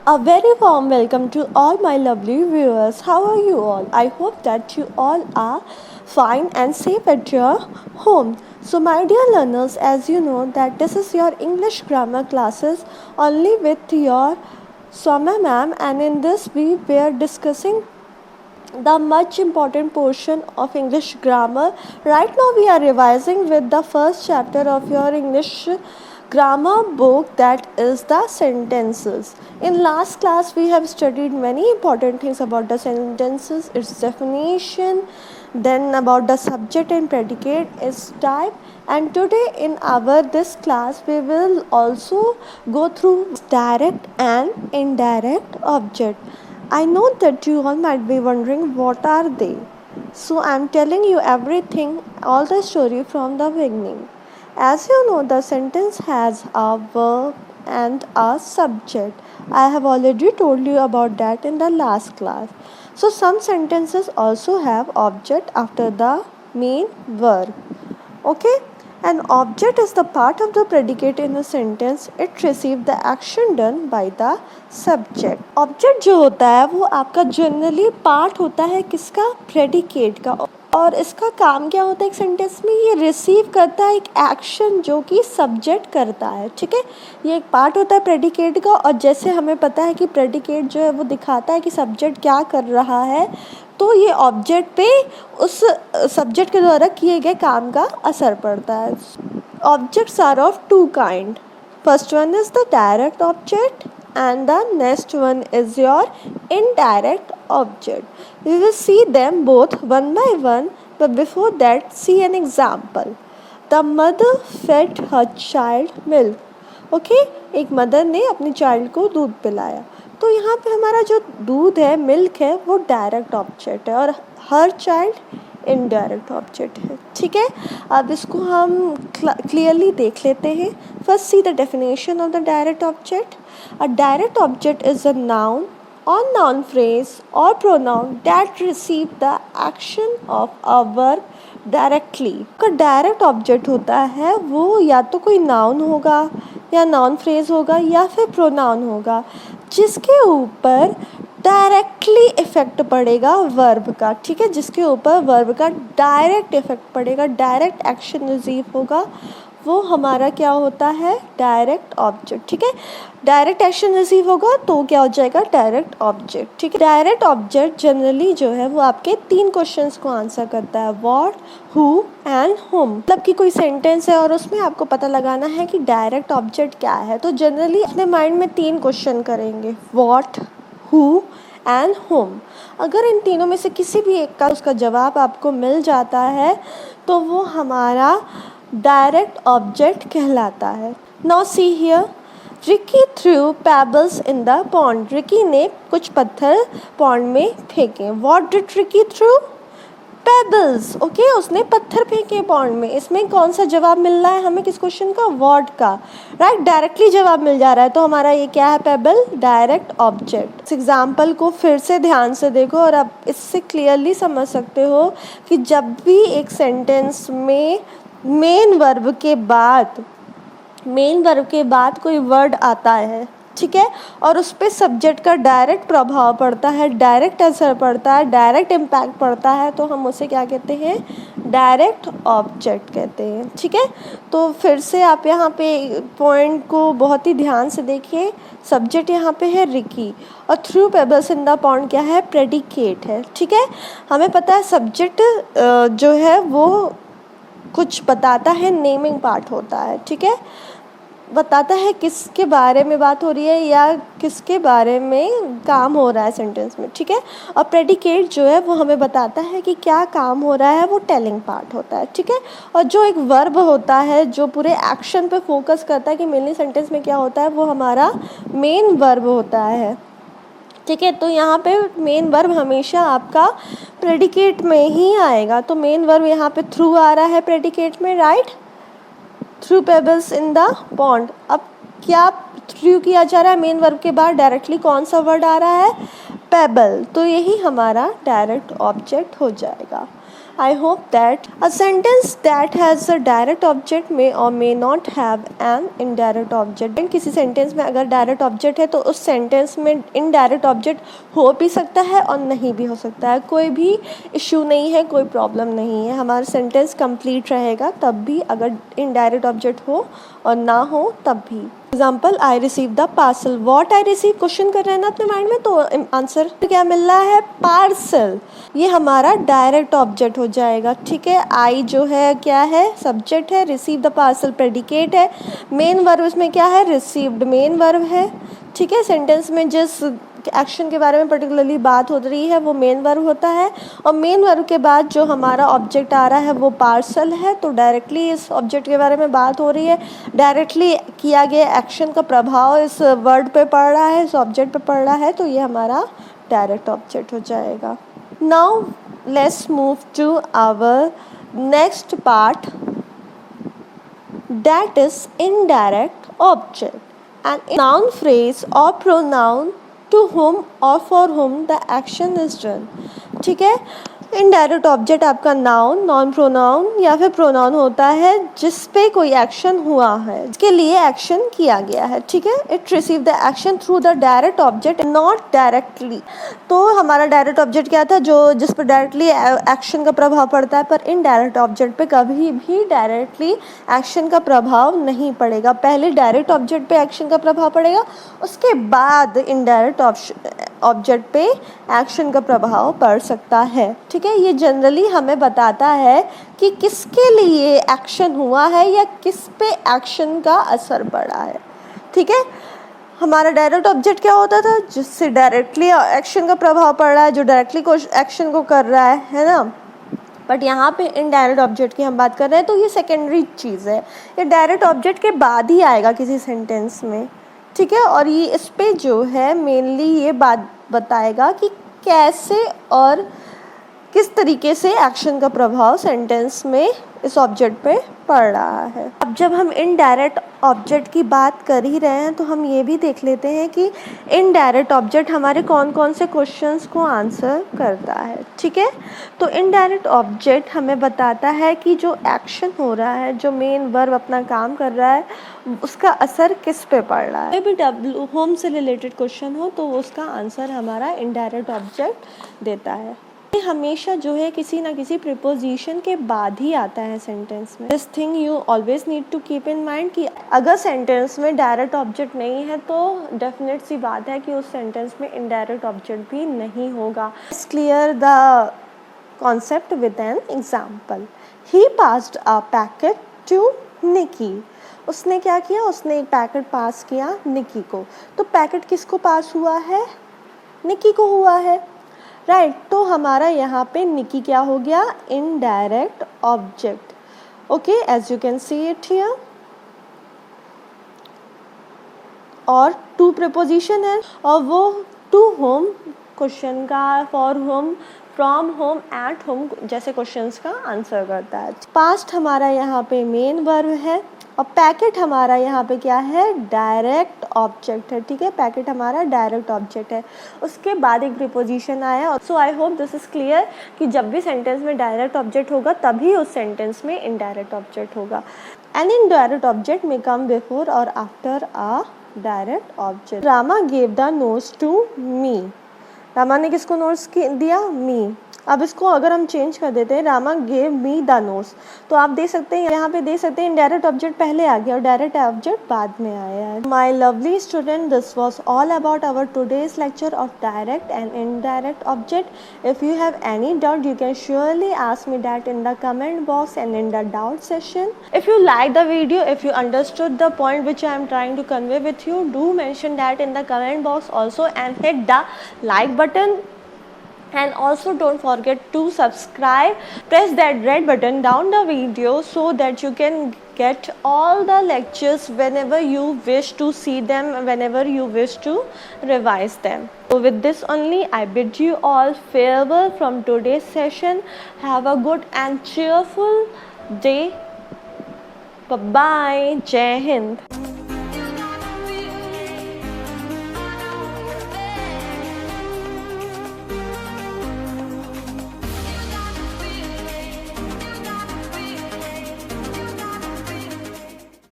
A very warm welcome to all my lovely viewers. How are you all? I hope that you all are fine and safe at your home. So my dear learners, as you know that this is your English grammar classes only with your Soumya ma'am, and in this we were discussing the much important portion of English grammar. Right now we are revising with the first chapter of your English grammar book, that is the sentences. In last class we have studied many important things about the sentences, its definition, then about the subject and predicate, its type, and today in our this class we will also go through direct and indirect object. I know that you all might be wondering what are they. So I am telling you everything, all the story from the beginning. As you know, the sentence has a verb and a subject. I have already told you about that in the last class. So some sentences also have object after the main verb. Okay? An object is the part of the predicate in a sentence. It receives the action done by the subject. Object जो होता है वो आपका generally part होता है किसका? Predicate का। और इसका काम क्या होता है एक सेंटेंस में? ये रिसीव करता है एक एक्शन जो कि सब्जेक्ट करता है। ठीक है, ये एक पार्ट होता है प्रेडिकेट का, और जैसे हमें पता है कि प्रेडिकेट जो है वो दिखाता है कि सब्जेक्ट क्या कर रहा है, तो ये ऑब्जेक्ट पे उस सब्जेक्ट के द्वारा किए गए काम का असर पड़ता है। Objects are of two kind. First one is the direct object and the next one is your indirect object. We will see them both one by one, but before that see an example. The mother fed her child milk. Okay, एक mother ने अपनी child को दूध पिलाया। तो यहाँ पे हमारा जो दूध है, मिल्क है, वो डायरेक्ट ऑब्जेक्ट है और हर चाइल्ड इनडायरेक्ट ऑब्जेक्ट है। ठीक है, अब इसको हम क्लियरली देख लेते हैं। First see the definition of the direct object. A direct object is a noun or noun phrase or pronoun that receive the action of a verb directly. का डायरेक्ट ऑब्जेक्ट होता है वो या तो कोई नाउन होगा या नाउन फ्रेज होगा या फिर प्रोनाउन होगा जिसके ऊपर डायरेक्टली इफेक्ट पड़ेगा वर्ब का। ठीक है, जिसके ऊपर वर्ब का डायरेक्ट इफेक्ट पड़ेगा, डायरेक्ट एक्शन रिसीव होगा, वो हमारा क्या होता है? Direct object. ठीक है, डायरेक्ट एक्शन रिसीव होगा तो क्या हो जाएगा? Direct object. ठीक है, डायरेक्ट ऑब्जेक्ट जनरली जो है वो आपके 3 क्वेश्चंस को आंसर करता है, व्हाट, हु एंड हुम। मतलब कि कोई सेंटेंस है और उसमें आपको पता लगाना है कि डायरेक्ट ऑब्जेक्ट क्या है, तो जनरली अपने माइंड में 3 क्वेश्चन करेंगे, व्हाट, हु एंड होम। अगर इन तीनों में से किसी भी एक का उसका जवाब आपको मिल जाता है तो वो हमारा डायरेक्ट ऑब्जेक्ट कहलाता है। Now see here, Ricky threw pebbles in the pond. Ricky ने कुछ पत्थर पॉन्ड में फेंके. What did Ricky threw? Pebbles. Okay, उसने पत्थर फेंके पॉन्ड में. इसमें कौन सा जवाब मिल रहा है हमें किस क्वेश्चन का? व्हाट का. राइट, डायरेक्टली जवाब मिल जा रहा है, तो हमारा ये क्या है? Payable, direct object. इस एग्जाम्पल को फिर से ध्यान से देखो और आप इससे क्लियरली समझ सकते हो कि जब भी एक सेंटेंस में मेन वर्ब के बाद कोई वर्ड आता है, ठीक है, और उस पर सब्जेक्ट का डायरेक्ट प्रभाव पड़ता है, डायरेक्ट असर पड़ता है, डायरेक्ट इम्पैक्ट पड़ता है, तो हम उसे क्या कहते हैं? डायरेक्ट ऑब्जेक्ट कहते हैं। ठीक है, तो फिर से आप यहाँ पे पॉइंट को बहुत ही ध्यान से देखिए। सब्जेक्ट यहाँ पे है रिकी और threw pebbles in the pond क्या है? प्रेडिकेट है। ठीक है, हमें पता है सब्जेक्ट जो है वो कुछ बताता है, नेमिंग पार्ट होता है। ठीक है, बताता है किसके बारे में बात हो रही है या किसके बारे में काम हो रहा है सेंटेंस में। ठीक है, और प्रेडिकेट जो है वो हमें बताता है कि क्या काम हो रहा है, वो टेलिंग पार्ट होता है। ठीक है, और जो एक वर्ब होता है जो पूरे एक्शन पे फोकस करता है कि मेनली सेंटेंस में क्या होता है, वो हमारा मेन वर्ब होता है। ठीक है, तो यहाँ पे मेन वर्ब हमेशा आपका प्रेडिकेट में ही आएगा, तो मेन वर्ब यहाँ पे थ्रू आ रहा है प्रेडिकेट में, right, threw pebbles in the pond. अब क्या थ्रू किया जा रहा है मेन वर्ब के बाद? डायरेक्टली कौन सा वर्ड आ रहा है? पेबल, तो यही हमारा डायरेक्ट ऑब्जेक्ट हो जाएगा। I hope that a sentence that has a direct object may or may not have an indirect object. किसी सेंटेंस में अगर डायरेक्ट ऑब्जेक्ट है तो उस सेंटेंस में इनडायरेक्ट ऑब्जेक्ट हो भी सकता है और नहीं भी हो सकता है. कोई भी इशू नहीं है, कोई प्रॉब्लम नहीं है. हमारा सेंटेंस कंप्लीट रहेगा तब भी अगर इनडायरेक्ट ऑब्जेक्ट हो और ना हो तब भी. Example, I receive the parcel. What I receive question कर रहे हैं ना अपने माइंड में, तो आंसर क्या मिल रहा है? पार्सल. ये हमारा डायरेक्ट ऑब्जेक्ट हो जाएगा. ठीक है, आई जो है क्या है? सब्जेक्ट है. रिसीव द पार्सल प्रेडिकेट है. मेन वर्ब इसमें क्या है? रिसीव्ड मेन वर्ब है. ठीक है, सेंटेंस में जिस एक्शन के बारे में पर्टिकुलरली बात हो रही है वो मेन वर्ब होता है और मेन वर्ब के बाद जो हमारा ऑब्जेक्ट आ रहा है वो पार्सल है. तो डायरेक्टली इस ऑब्जेक्ट के बारे में बात हो रही है. डायरेक्टली किया गया एक्शन का प्रभाव इस वर्ड पे पड़ रहा है, इस ऑब्जेक्ट पे पड़ रहा है, तो ये हमारा डायरेक्ट ऑब्जेक्ट हो जाएगा. Now let's move to our next part, that is indirect object. An noun phrase or pronoun to whom or for whom the action is done. ठीक है, इनडायरेक्ट ऑब्जेक्ट आपका नाउन, नॉन प्रोनाउन या फिर pronoun होता है जिस पे कोई एक्शन हुआ है, इसके लिए एक्शन किया गया है. ठीक है, it receive the action through the direct object not directly. तो हमारा डायरेक्ट ऑब्जेक्ट क्या था? जो जिस पर डायरेक्टली एक्शन का प्रभाव पड़ता है, पर इनडायरेक्ट ऑब्जेक्ट पे कभी भी डायरेक्टली एक्शन का प्रभाव नहीं पड़ेगा. पहले डायरेक्ट ऑब्जेक्ट पे एक्शन का प्रभाव पड़ेगा, उसके बाद इनडायरेक्ट ऑब्जेक्ट पे एक्शन का प्रभाव पड़ सकता है. ठीक है, ये जनरली हमें बताता है कि किसके लिए एक्शन हुआ है या किस पे एक्शन का असर पड़ा है. ठीक है, हमारा डायरेक्ट ऑब्जेक्ट क्या होता था? जिससे डायरेक्टली एक्शन का प्रभाव पड़ रहा है, जो डायरेक्टली एक्शन को कर रहा है ना. बट यहाँ पे इनडायरेक्ट ऑब्जेक्ट की हम बात कर रहे हैं तो ये सेकेंडरी चीज़ है. ये डायरेक्ट ऑब्जेक्ट के बाद ही आएगा किसी सेंटेंस में. ठीक है, और ये इस पे जो है मेनली ये बात बताएगा कि कैसे और किस तरीके से एक्शन का प्रभाव सेंटेंस में इस ऑब्जेक्ट पे पड़ रहा है. अब जब हम इनडायरेक्ट ऑब्जेक्ट की बात कर ही रहे हैं तो हम ये भी देख लेते हैं कि इनडायरेक्ट ऑब्जेक्ट हमारे कौन कौन से क्वेश्चंस को आंसर करता है. ठीक है, तो इनडायरेक्ट ऑब्जेक्ट हमें बताता है कि जो एक्शन हो रहा है, जो मेन वर्ब अपना काम कर रहा है, उसका असर किस पे पड़ रहा है. कोई भी होम से रिलेटेड क्वेश्चन हो तो उसका आंसर हमारा इनडायरेक्ट ऑब्जेक्ट देता है. हमेशा जो है किसी ना किसी प्रीपोजिशन के बाद ही आता है सेंटेंस में. This thing you always need to keep in mind कि अगर सेंटेंस में डायरेक्ट ऑब्जेक्ट नहीं है तो डेफिनेट सी बात है कि उस सेंटेंस में इनडायरेक्ट ऑब्जेक्ट भी नहीं होगा. Let's clear the concept with an example. He passed a packet to Nikki. उसने क्या किया? उसने एक पैकेट पास किया निकी को. तो पैकेट किसको पास हुआ है? निकी को हुआ है. राइट, तो हमारा यहाँ पे निकी क्या हो गया? Indirect object. Okay, as you can see it here. और टू प्रीपोजिशन है और वो टू होम क्वेश्चन का, for home, from home, at home जैसे क्वेश्चंस का आंसर करता है. पास्ट हमारा यहाँ पे मेन वर्ब है और पैकेट हमारा यहाँ पे क्या है? डायरेक्ट ऑब्जेक्ट है. ठीक है, पैकेट हमारा डायरेक्ट ऑब्जेक्ट है. उसके बाद एक प्रीपोजिशन आया. So I hope this is clear कि जब भी सेंटेंस में डायरेक्ट ऑब्जेक्ट होगा तभी उस सेंटेंस में इनडायरेक्ट ऑब्जेक्ट होगा. An indirect object may come before or after a direct object. Rama gave the notes to me. Rama ने किसको नोट्स दिया? मी. अब इसको अगर हम चेंज कर देते हैं, Rama gave me the notes, तो आप देख सकते हैं यहाँ पे देख सकते हैं इनडायरेक्ट ऑब्जेक्ट पहले आ गया और डायरेक्ट ऑब्जेक्ट बाद में आया है. My lovely student, this was all about our today's lecture of direct and indirect object. If you have any doubt you can surely ask me that in the comment box and in the doubt session. If you like the video, if you understood the point which I am trying to convey with you, do mention that in the comment box also and hit the like button. And also don't forget to subscribe. Press that red button down the video so that you can get all the lectures whenever you wish to see them, whenever you wish to revise them. So with this only I bid you all farewell from today's session. Have a good and cheerful day. Bye bye. Jai Hind.